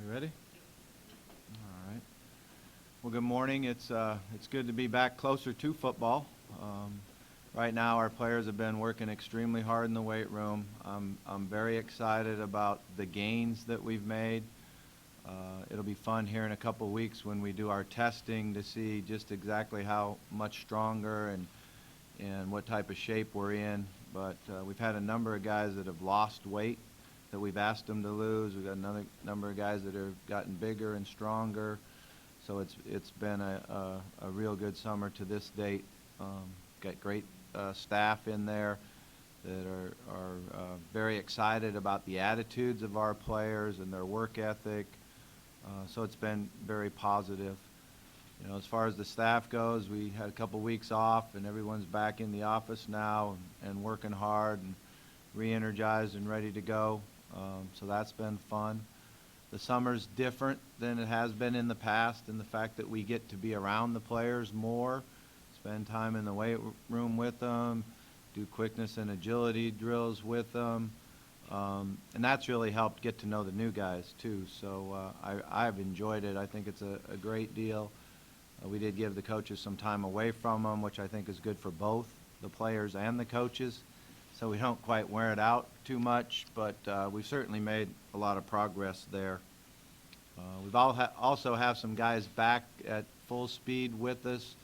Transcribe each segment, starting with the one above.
You ready? All right. Well, good morning. It's good to be back closer to football. Right now, our players have been working extremely hard in the weight room. I'm very excited about the gains that we've made. It'll be fun here in a couple of weeks when we do our testing to see just exactly how much stronger and what type of shape we're in. But we've had a number of guys that have lost weight that we've asked them to lose. We've got another number of guys that have gotten bigger and stronger. So it's been a real good summer to this date. Got great staff in there that are very excited about the attitudes of our players and their work ethic. So it's been very positive. You know, as far as the staff goes, we had a couple weeks off, and everyone's back in the office now and working hard and re-energized and ready to go. So that's been fun. The summer's different than it has been in the past in the fact that we get to be around the players more, spend time in the weight room with them, do quickness and agility drills with them. And that's really helped get to know the new guys too. So I've enjoyed it. I think it's a great deal. We did give the coaches some time away from them, which I think is good for both the players and the coaches. So we don't quite wear it out too much, but we've certainly made a lot of progress there. We've also have some guys back at full speed with us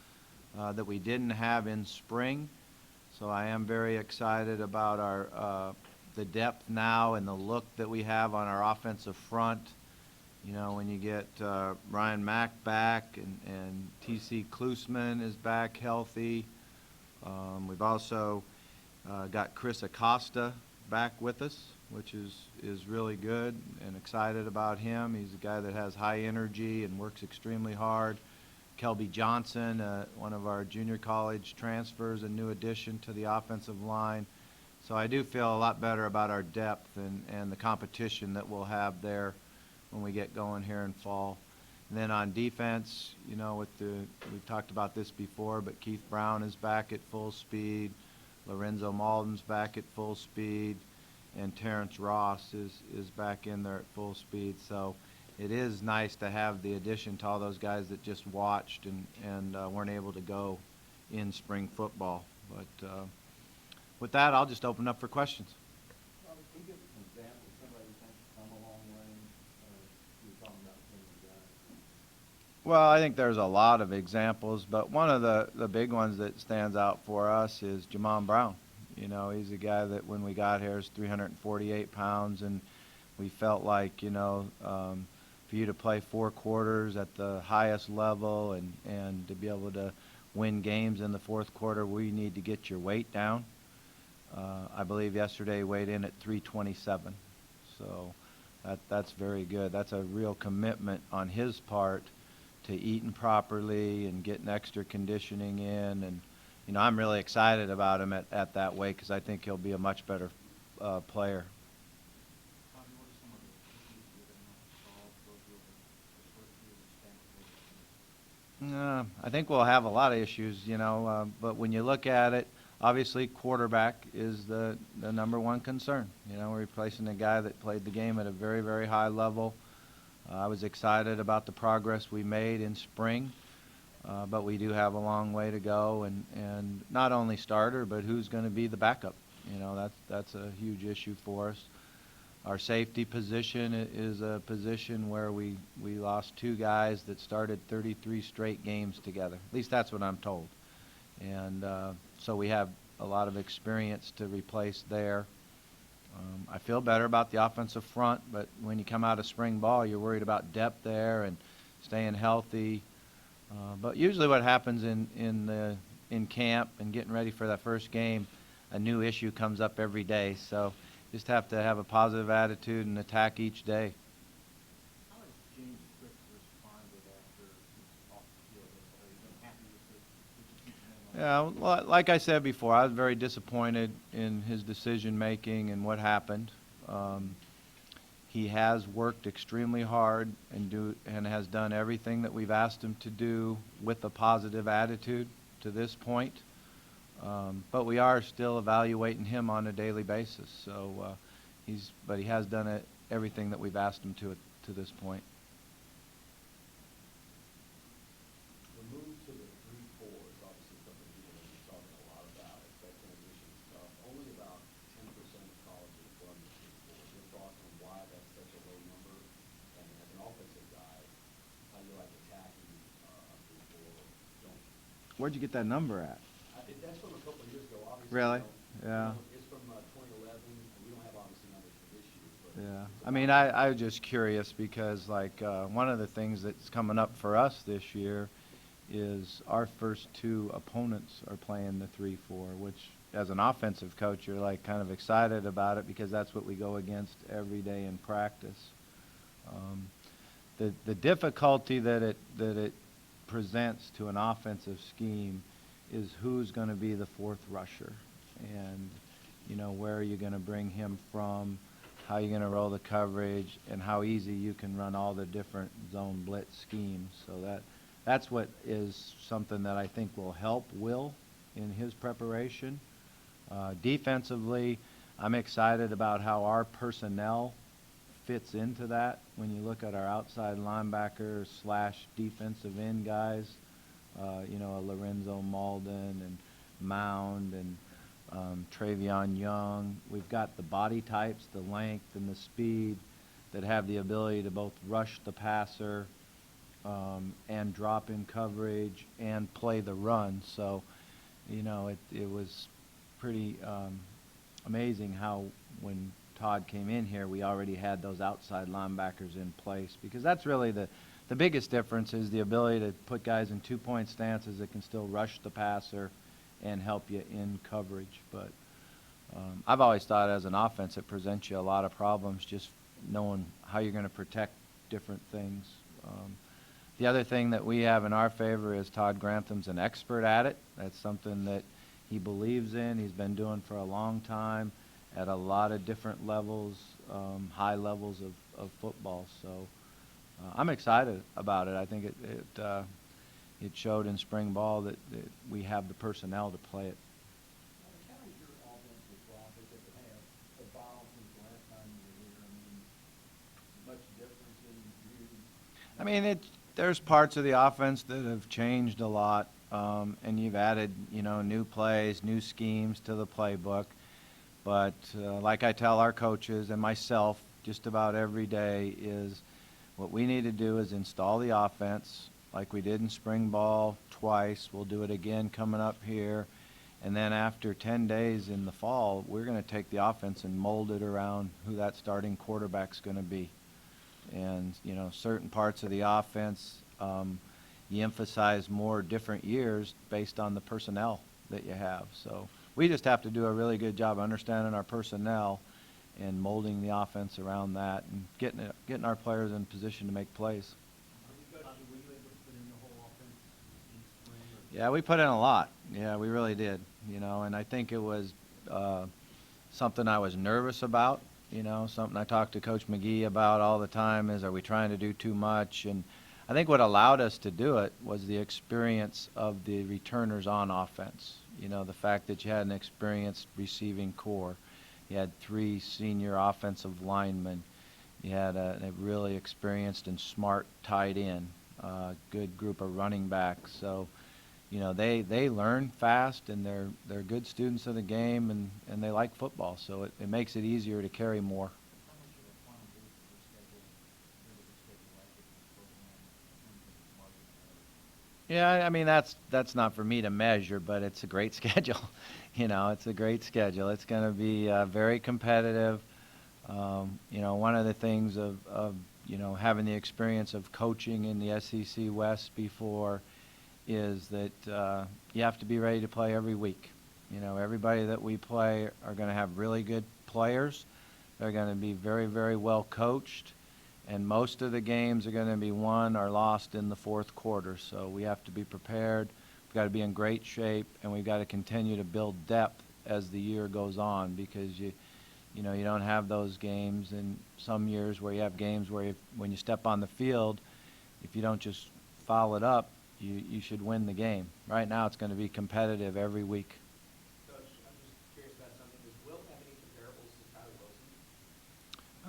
that we didn't have in spring. So I am very excited about our the depth now and the look that we have on our offensive front. You know, when you get Ryan Mack back and T.C. Klusman is back healthy. We've also got Chris Acosta back with us, which is really good, and excited about him. He's a guy that has high energy and works extremely hard. Kelby Johnson, one of our junior college transfers, a new addition to the offensive line. So I do feel a lot better about our depth and the competition that we'll have there when we get going here in fall. And then on defense, you know, we've talked about this before, but Keith Brown is back at full speed. Lorenzo Malden's back at full speed, and Terrence Ross is back in there at full speed. So it is nice to have the addition to all those guys that just watched and weren't able to go in spring football. But with that, I'll just open up for questions. Can you give some examples of somebody who thinks come a long way? You were talking about some of the guys. Well, I think there's a lot of examples, but one of the big ones that stands out for us is Jamon Brown. You know, he's a guy that when we got here is 348 pounds, and we felt like, you know, for you to play 4 quarters at the highest level and to be able to win games in the fourth quarter, we need to get your weight down. I believe yesterday weighed in at 327, so that's very good. That's a real commitment on his part to eating properly and getting extra conditioning in. And, you know, I'm really excited about him at that weight because I think he'll be a much better player. I think we'll have a lot of issues, you know, but when you look at it, obviously quarterback is the number one concern. You know, we're replacing a guy that played the game at a very, very high level. I was excited about the progress we made in spring, but we do have a long way to go, and not only starter, but who's going to be the backup. You know, that's a huge issue for us. Our safety position is a position where we lost 2 guys that started 33 straight games together. At least that's what I'm told. And so we have a lot of experience to replace there. I feel better about the offensive front, but when you come out of spring ball, you're worried about depth there and staying healthy. But usually what happens in camp and getting ready for that first game, a new issue comes up every day. So just have to have a positive attitude and attack each day. How has James Quick responded after he's off the field? Have you been happy with it? Yeah, well, like I said before, I was very disappointed in his decision making and what happened. He has worked extremely hard and has done everything that we've asked him to do with a positive attitude to this point. But we are still evaluating him on a daily basis. So he has done everything that we've asked him to this point. where'd you get that number at? That's from a couple of years ago, obviously. Really? You Yeah. know, it's from 2011. We don't have obviously numbers for this year, but. Yeah, it's I mean, about- I was just curious because like, one of the things that's coming up for us this year is our first two opponents are playing the 3-4, which as an offensive coach, you're like kind of excited about it because that's what we go against every day in practice. The difficulty that it presents to an offensive scheme is who's going to be the fourth rusher, and you know, where are you going to bring him from, how you're going to roll the coverage, and how easy you can run all the different zone blitz schemes. So that's what is something that I think will help Will in his preparation. Defensively, I'm excited about how our personnel fits into that. When you look at our outside linebackers / defensive end guys, you know, Lorenzo Malden and Mound and Travion Young. We've got the body types, the length and the speed that have the ability to both rush the passer and drop in coverage and play the run. So, you know, it was pretty amazing how when Todd came in here, we already had those outside linebackers in place, because that's really the biggest difference is the ability to put guys in two-point stances that can still rush the passer and help you in coverage. But I've always thought as an offense it presents you a lot of problems just knowing how you're going to protect different things. The other thing that we have in our favor is Todd Grantham's an expert at it. That's something that he believes in. He's been doing for a long time at a lot of different levels, high levels of football. So I'm excited about it. I think it showed in spring ball that we have the personnel to play it. How is your offensive process that they have evolved since the last time you were here? I mean, much difference in you? I mean, there's parts of the offense that have changed a lot, and you've added, you know, new plays, new schemes to the playbook. But like I tell our coaches and myself just about every day is what we need to do is install the offense like we did in spring ball twice. We'll do it again coming up here. And then after 10 days in the fall, we're going to take the offense and mold it around who that starting quarterback's going to be. And, you know, certain parts of the offense, you emphasize more different years based on the personnel that you have. So we just have to do a really good job understanding our personnel and molding the offense around that and getting our players in position to make plays. Were you able to put in the whole offense in spring? Yeah, we put in a lot. Yeah, we really did. You know, and I think it was something I was nervous about. You know, something I talked to Coach McGee about all the time is, are we trying to do too much? And I think what allowed us to do it was the experience of the returners on offense. You know, the fact that you had an experienced receiving core. You had 3 senior offensive linemen. You had a really experienced and smart tight end, good group of running backs. So, you know, they learn fast, and they're good students of the game, and they like football. So it makes it easier to carry more. How much of a plan do you for the schedule, the schedule like with this program in terms of margin? Yeah, I mean, that's not for me to measure, but it's a great schedule. You know, it's a great schedule. It's going to be very competitive. You know, one of the things of you know, having the experience of coaching in the SEC West before is that you have to be ready to play every week. You know, everybody that we play are going to have really good players. They're going to be very, very well coached. And most of the games are going to be won or lost in the fourth quarter. So we have to be prepared. We've got to be in great shape, and we've got to continue to build depth as the year goes on, because you know, you don't have those games in some years where you have games where when you step on the field, if you don't just foul it up, you should win the game. Right now it's going to be competitive every week. Coach, I'm just curious about something. Does Will have any comparables to Tyler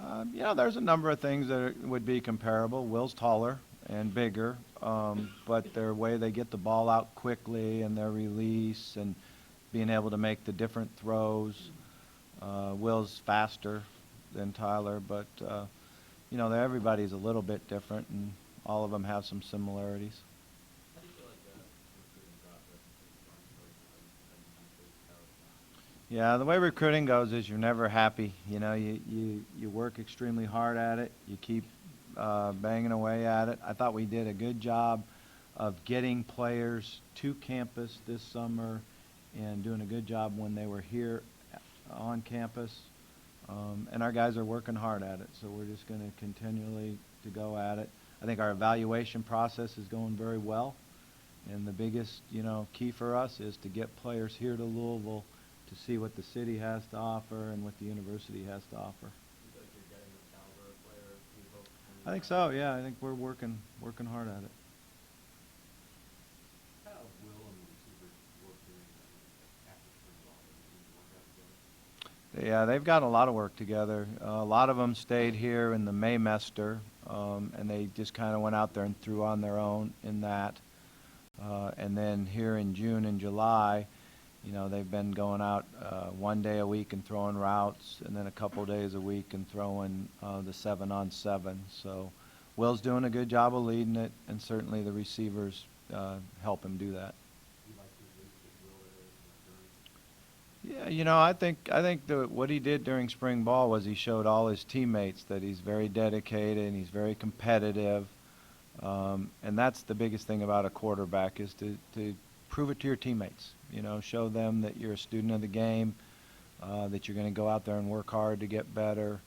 Wilson? You know, there's a number of things that would be comparable. Will's taller and bigger, but their way they get the ball out quickly and their release and being able to make the different throws. Will's faster than Tyler, but, you know, everybody's a little bit different, and all of them have some similarities. How do you feel like the recruiting process Yeah, the way recruiting goes is you're never happy. You know, you work extremely hard at it. You keep banging away at it. I thought we did a good job of getting players to campus this summer and doing a good job when they were here on campus. And our guys are working hard at it, so we're just going to continually to go at it. I think our evaluation process is going very well. And the biggest, key for us is to get players here to Louisville to see what the city has to offer and what the university has to offer. You feel like you're getting the caliber of players you hope? I think so, yeah. I think we're working hard at it. How have Will and the receivers work during after spring ball? Does it seem to work out together? Yeah, they've got a lot of work together. A lot of them stayed here in the Maymester, and they just kind of went out there and threw on their own in that. And then here in June and July, they've been going out 1 day a week and throwing routes, and then a couple days a week and throwing the 7-on-7. So Will's doing a good job of leading it, and certainly the receivers help him do that. You like the leadership Will that is during? Yeah, I think what he did during spring ball was he showed all his teammates that he's very dedicated and he's very competitive. And that's the biggest thing about a quarterback is to prove it to your teammates. Show them that you're a student of the game, that you're going to go out there and work hard to get better.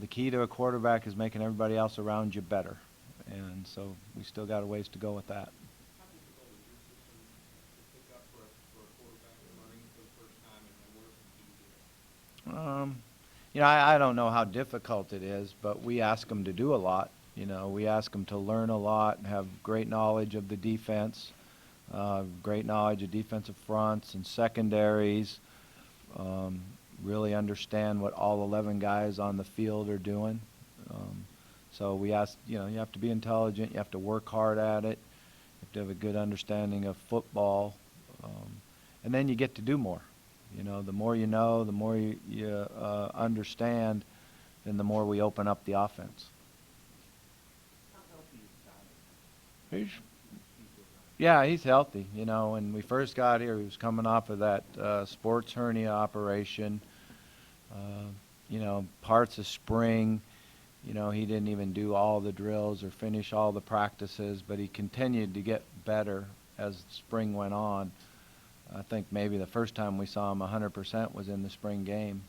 The key to a quarterback is making everybody else around you better. And so we still got a ways to go with that. How difficult is your system to pick up for a quarterback learning for the first time, and what are some keys to that? I don't know how difficult it is, but we ask them to do a lot. We ask them to learn a lot and have great knowledge of the defense, great knowledge of defensive fronts and secondaries, really understand what all 11 guys on the field are doing. So we ask, you have to be intelligent, you have to work hard at it, you have to have a good understanding of football, and then you get to do more. The more you know, the more you understand, then the more we open up the offense. How healthy is Tyler? Yeah, he's healthy. When we first got here, he was coming off of that sports hernia operation. Parts of spring, he didn't even do all the drills or finish all the practices, but he continued to get better as spring went on. I think maybe the first time we saw him 100% was in the spring game.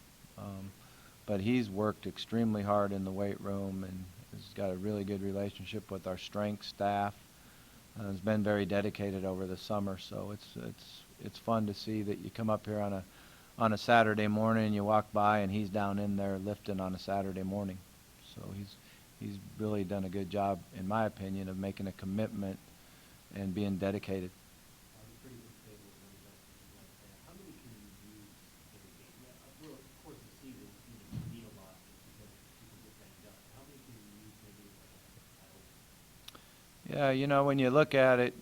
But he's worked extremely hard in the weight room and has got a really good relationship with our strength staff. Has been very dedicated over the summer, so it's fun to see that you come up here on a Saturday morning and you walk by and he's down in there lifting on a Saturday morning. So he's really done a good job, in my opinion, of making a commitment and being dedicated. Pretty good stable of running backs like that. How many can you use in a game? Yeah, well, of course, the season you need a lot because people get banged up. How many can you use maybe at home? Yeah, when you look at it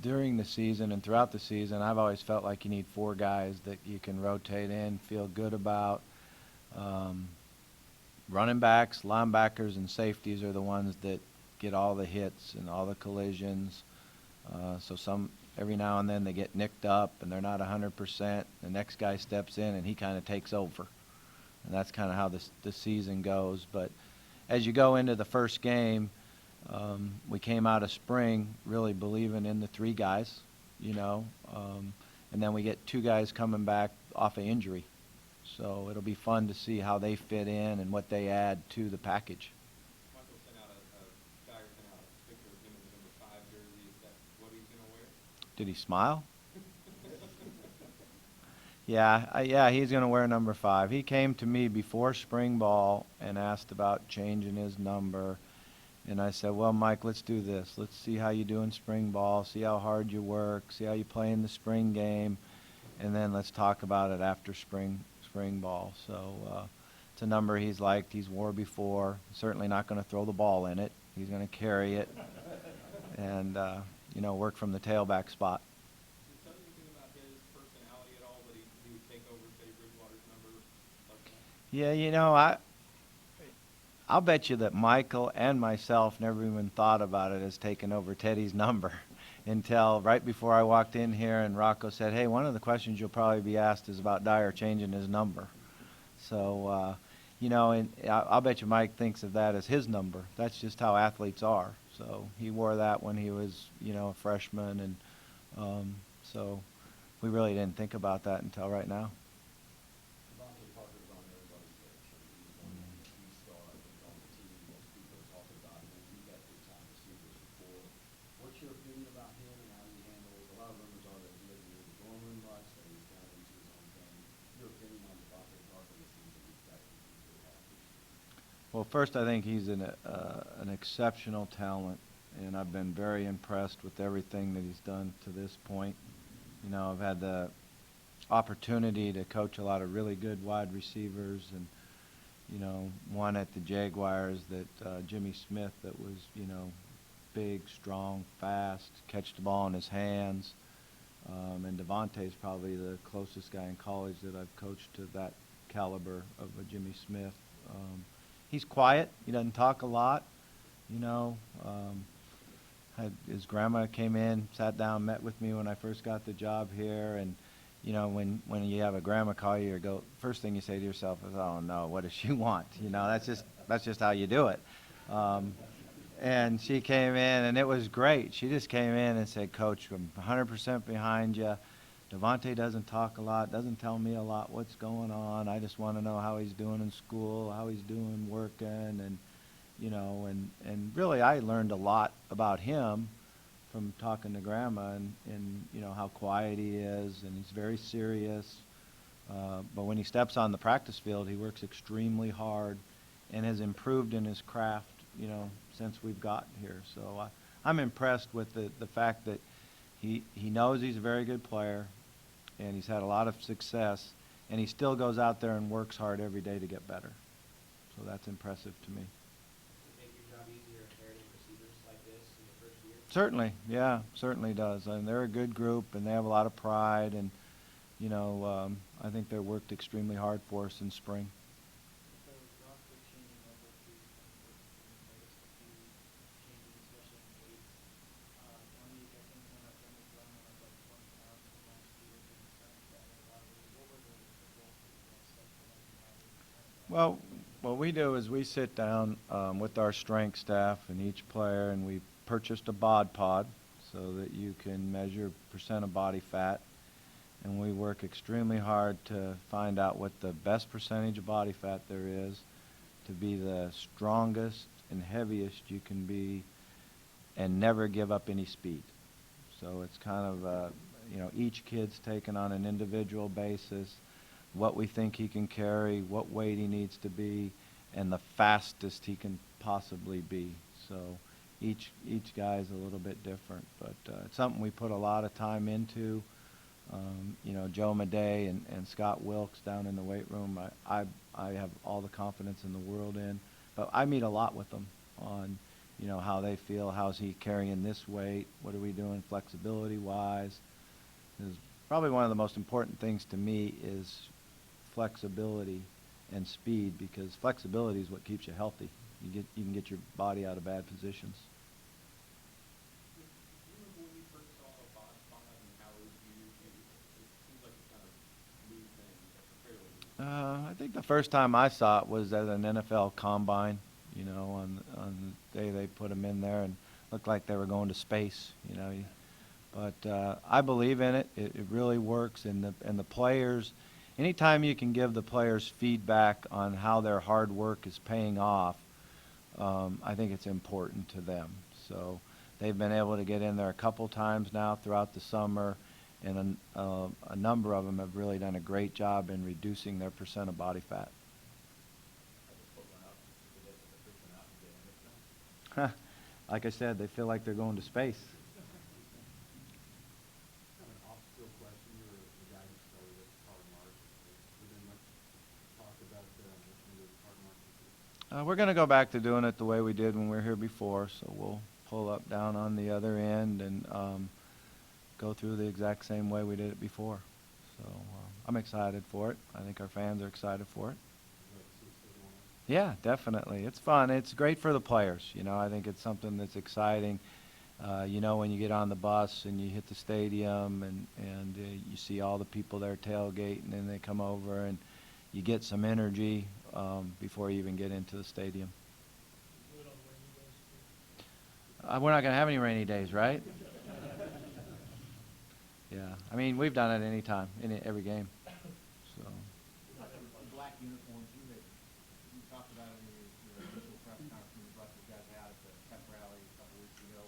during the season and throughout the season, I've always felt like you need 4 guys that you can rotate in, feel good about. Running backs, linebackers, and safeties are the ones that get all the hits and all the collisions. So every now and then they get nicked up and they're not 100%. The next guy steps in and he kind of takes over. And that's kind of how the season goes. But as you go into the first game, we came out of spring really believing in the 3 guys, and then we get 2 guys coming back off of injury. So it'll be fun to see how they fit in and what they add to the package. Michael sent out a picture of him in the number 5 jersey. Is that what he's going to wear? Did he smile? Yeah, he's going to wear number 5. He came to me before spring ball and asked about changing his number. And I said, well, Mike, let's do this. Let's see how you do in spring ball, see how hard you work, see how you play in the spring game, and then let's talk about it after spring ball. So it's a number he's liked. He's wore before. Certainly not going to throw the ball in it. He's going to carry it and, work from the tailback spot. Does it tell you anything about his personality at all that he would take over Teddy Bridgewater's number like that? Yeah, I'll bet you that Michael and myself never even thought about it as taking over Teddy's number. until right before I walked in here, and Rocco said, "Hey, one of the questions you'll probably be asked is about Dyer changing his number." So, you know, and I'll bet you Mike thinks of that as his number. That's just how athletes are. So he wore that when he was, you know, a freshman, and so we really didn't think about that until right now. Devontae Parker's on everybody's lips. He's one of the key star, I think, on the team. Most people are talking about him. You've got big-time receivers before. What's your opinion about him and how he handles? A lot of rumors are that he doesn't use the dorm room much, that he's kind of into his own thing. Your opinion on Devontae Parker and the things that he's got to really have this year? Well, first, I think he's an exceptional talent, and I've been very impressed with everything that he's done to this point. You know, I've had the opportunity to coach a lot of really good wide receivers, and, you know, one at the Jaguars that Jimmy Smith that was, you know, big, strong, fast, catch the ball in his hands. And Devontae's probably the closest guy in college that I've coached to that caliber of a Jimmy Smith. He's quiet. He doesn't talk a lot, you know. His grandma came in, sat down, met with me when I first got the job here, and you know, when you have a grandma call you, first thing you say to yourself is, "Oh no, what does she want?" You know, that's just how you do it. And she came in, and it was great. She just came in and said, "Coach, I'm 100% behind you. Devontae doesn't talk a lot, doesn't tell me a lot what's going on. I just want to know how he's doing in school, how he's doing working, and you know, and really I learned a lot about him from talking to Grandma, and you know how quiet he is, and he's very serious. But when he steps on the practice field, he works extremely hard, and has improved in his craft, you know, since we've gotten here. So I'm impressed with the fact that he knows he's a very good player, and he's had a lot of success, and he still goes out there and works hard every day to get better. So that's impressive to me. Make your job easier inheriting receivers like this in your first year? Certainly, yeah, certainly does. And they're a good group, and they have a lot of pride, and you know, I think they worked extremely hard for us in spring. So roster changing over to 2014, noticed a few changes, especially in weight. One week I think when I've done was running like 20 pounds from last year, didn't sound bad at all. What were the goals that you guys set for like that? Well, what we do is we sit down with our strength staff and each player, and we purchased a bod pod so that you can measure percent of body fat. And we work extremely hard to find out what the best percentage of body fat there is to be the strongest and heaviest you can be and never give up any speed. So it's kind of, you know, each kid's taken on an individual basis, what we think he can carry, what weight he needs to be, and the fastest he can possibly be. So each guy is a little bit different, but it's something we put a lot of time into. You know, Joe Madej and Scott Wilkes down in the weight room, I have all the confidence in the world in. But I meet a lot with them on, you know, how they feel, how's he carrying this weight, what are we doing flexibility-wise. Probably one of the most important things to me is flexibility and speed, because flexibility is what keeps you healthy. You can get your body out of bad positions. Do you remember when you first saw a bod pod and how it was used? It seems like it's kind of a new thing, fairly new. I think the first time I saw it was at an NFL combine, you know, on the day they put them in there, and looked like they were going to space, you know. But I believe in it. It really works, and the players, anytime you can give the players feedback on how their hard work is paying off, I think it's important to them. So they've been able to get in there a couple times now throughout the summer, and a number of them have really done a great job in reducing their percent of body fat. Like I said, they feel like they're going to space. Kind of an off-field question. You're the guy who started at Card March. Has there been much talk about returning to Card March? We're going to go back to doing it the way we did when we were here before, so we'll pull up down on the other end and go through the exact same way we did it before. So I'm excited for it. I think our fans are excited for it. Yeah, definitely. It's fun. It's great for the players. You know, I think it's something that's exciting. You know, when you get on the bus and you hit the stadium and you see all the people there tailgating and they come over and you get some energy before you even get into the stadium. Do it on rainy days too. We're not going to have any rainy days, right? Yeah. I mean, we've done it any time, in every game. So. The black uniforms, you talked about it in your initial press conference when you brought those guys out at the pep rally a couple weeks ago.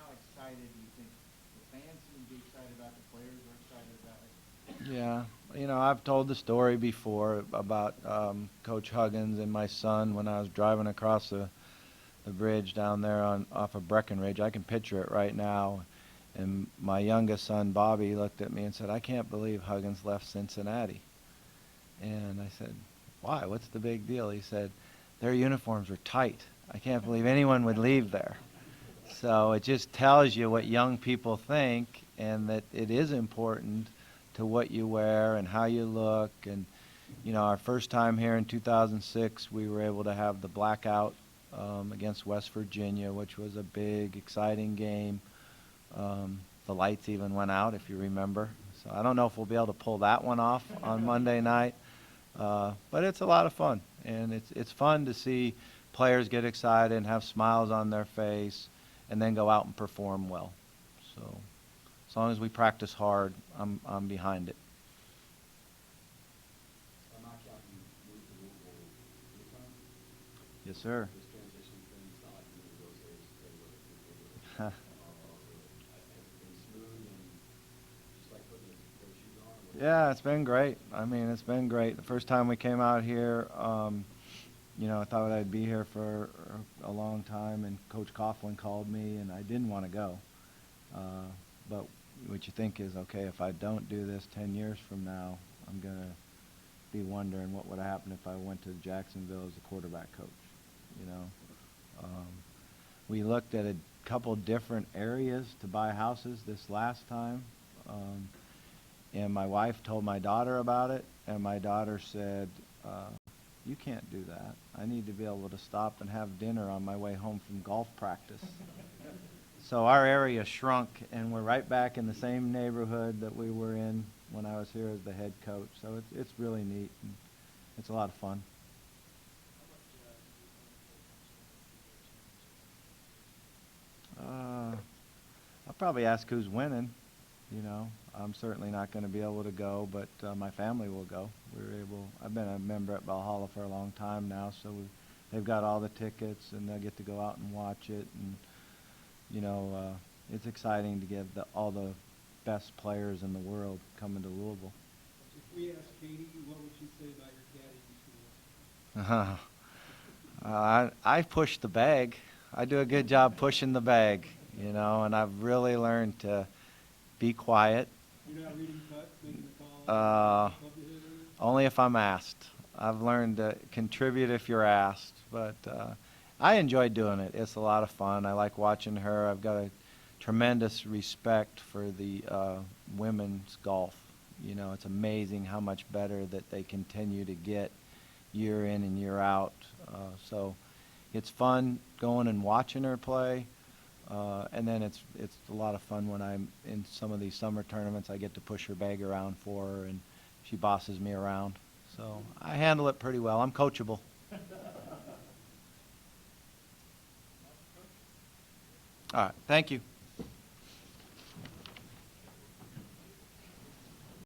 How excited do you think the fans seem to be excited about, the players are excited about it? Yeah, you know, I've told the story before about Coach Huggins and my son when I was driving across the bridge down there off of Breckenridge. I can picture it right now. And my youngest son, Bobby, looked at me and said, "I can't believe Huggins left Cincinnati." And I said, "Why? What's the big deal?" He said, "Their uniforms are tight. I can't believe anyone would leave there." So it just tells you what young people think, and that it is important to what you wear and how you look. And, you know, our first time here in 2006, we were able to have the blackout against West Virginia, which was a big, exciting game. The lights even went out, if you remember. So I don't know if we'll be able to pull that one off on Monday night. But it's a lot of fun, and it's fun to see players get excited and have smiles on their face and then go out and perform well. So as long as we practice hard, I'm behind it. Mike, out you moved to Louisville anytime? Yes, sir. This transition thing, it's not like moving to those areas to tell you what it is. Has it been smooth and just like putting the coat shoes on? Yeah, it's been great. I mean, it's been great. The first time we came out here, you know, I thought I'd be here for a long time, and Coach Coughlin called me, and I didn't want to go. But what you think is, okay, if I don't do this 10 years from now, I'm going to be wondering what would have happened if I went to Jacksonville as a quarterback coach, you know. We looked at a couple different areas to buy houses this last time, and my wife told my daughter about it, and my daughter said, "You can't do that. I need to be able to stop and have dinner on my way home from golf practice." So our area shrunk, and we're right back in the same neighborhood that we were in when I was here as the head coach. So it's really neat, and it's a lot of fun. I'll probably ask who's winning. You know, I'm certainly not going to be able to go, but my family will go. I've been a member at Valhalla for a long time now, so they've got all the tickets, and they'll get to go out and watch it. And, you know, it's exciting to get all the best players in the world coming to Louisville. If we ask Katie, what would she say about your caddy in school? I push the bag. I do a good job pushing the bag, you know, and I've really learned to be quiet. You're not reading cuts, making the call? Only if I'm asked. I've learned to contribute if you're asked, but I enjoy doing it. It's a lot of fun. I like watching her. I've got a tremendous respect for the women's golf. You know, it's amazing how much better that they continue to get year in and year out. So it's fun going and watching her play. And then it's a lot of fun when I'm in some of these summer tournaments. I get to push her bag around for her, and she bosses me around. So I handle it pretty well. I'm coachable. All right. Thank you.